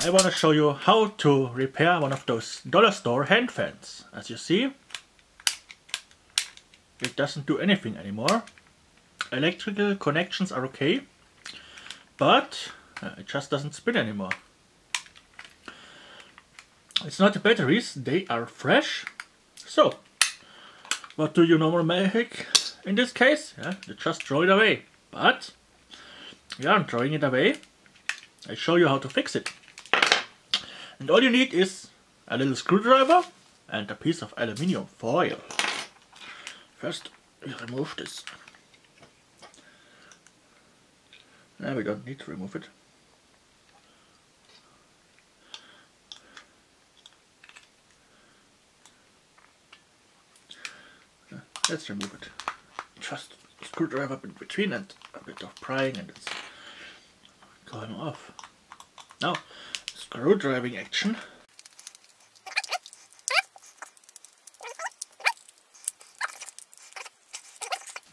I want to show you how to repair one of those Dollarstore hand fans. As you see, it doesn't do anything anymore. Electrical connections are okay, but it just doesn't spin anymore. It's not the batteries, they are fresh. So, what do you normally make in this case? Yeah, you just throw it away. But we aren't throwing it away. I show you how to fix it. And all you need is a little screwdriver and a piece of aluminium foil. First, we remove this. No, we don't need to remove it. Let's remove it. Just a screwdriver in between and a bit of prying and it's going off. Now, screwdriving action.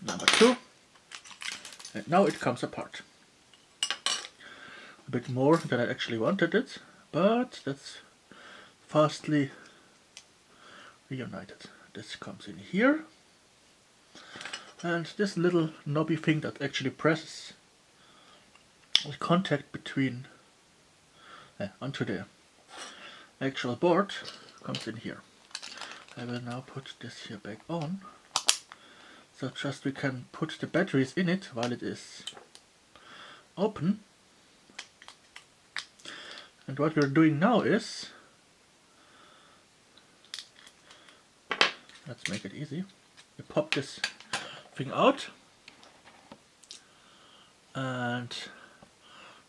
Number 2. And now it comes apart. A bit more than I actually wanted it, but that's fastly reunited. This comes in here. And this little knobby thing that actually presses the contact between onto the actual board comes in here. I will now put this here back on. So just we can put the batteries in it while it is open. And what we're doing now is, let's make it easy. We pop this thing out, and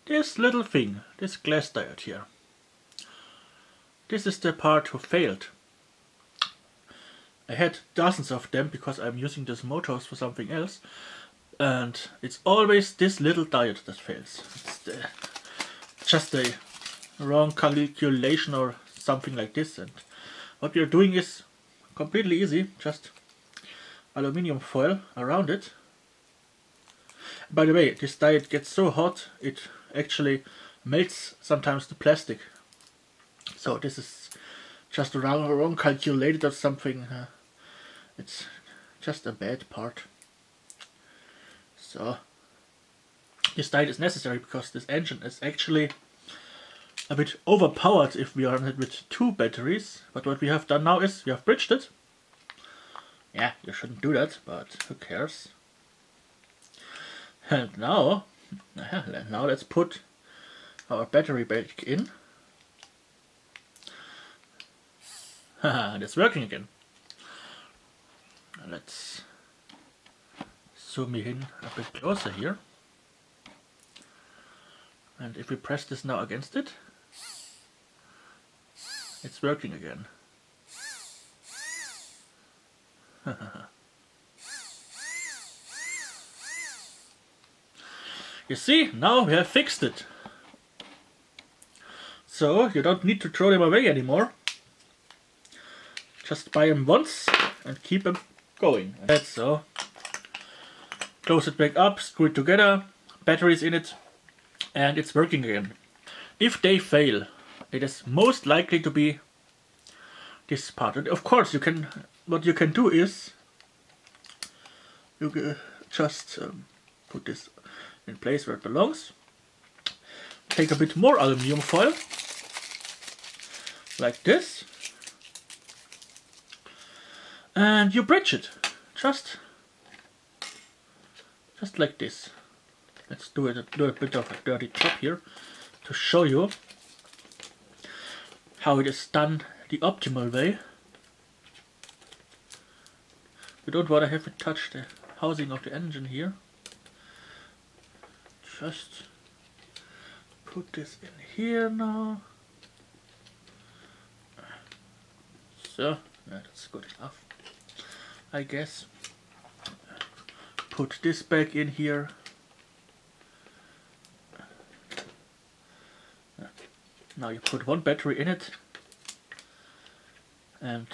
this little thing, this glass diode here, this is the part who failed. I had dozens of them because I'm using these motors for something else, and it's always this little diode that fails. It's just a wrong calculation or something like this, and what we are doing is completely easy. Just aluminium foil around it. By the way, this diode gets so hot it actually melts sometimes the plastic. So this is just wrong calculated or something. It's just a bad part. So this diode is necessary because this engine is actually a bit overpowered if we run it with 2 batteries. But what we have done now is we have bridged it. Yeah, you shouldn't do that, but who cares? And now let's put our battery back in. Haha, that's working again. Let's zoom in a bit closer here. And if we press this now against it, it's working again. You see, now we have fixed it. So you don't need to throw them away anymore. Just buy them once and keep them going. That's so. Close it back up, screw it together, batteries in it, and it's working again. If they fail, it is most likely to be this part. And of course, what you can do is you just put this in place where it belongs. Take a bit more aluminium foil, like this, and you bridge it, just like this. Let's do a bit of a dirty job here to show you how it is done the optimal way. We don't want to have it touch the housing of the engine here. Just put this in here now. So, yeah, that's good enough, I guess. Put this back in here. Now you put 1 battery in it, and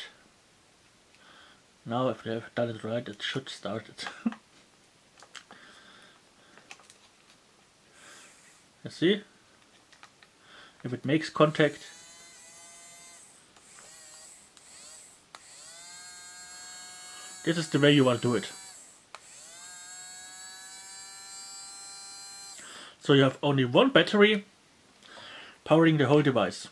now if you have done it right, it should start it. You see? if it makes contact. This is the way you want to do it. So you have only one battery powering the whole device.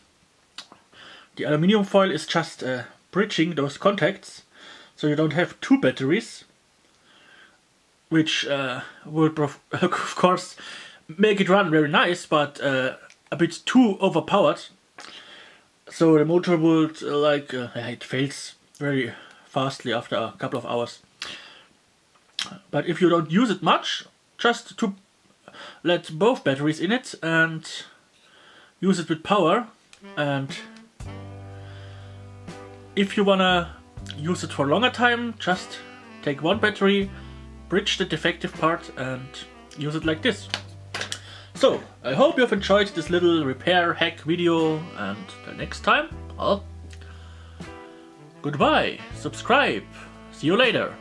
The aluminium foil is just bridging those contacts, so you don't have two batteries, which would of course make it run very nice, but a bit too overpowered. So the motor would it fails very fastly after a couple of hours. But if you don't use it much, just to let both batteries in it and use it with power. And if you wanna use it for a longer time, just take one battery, bridge the defective part and use it like this. So, I hope you've enjoyed this little repair hack video, and till next time, well, goodbye, subscribe, see you later.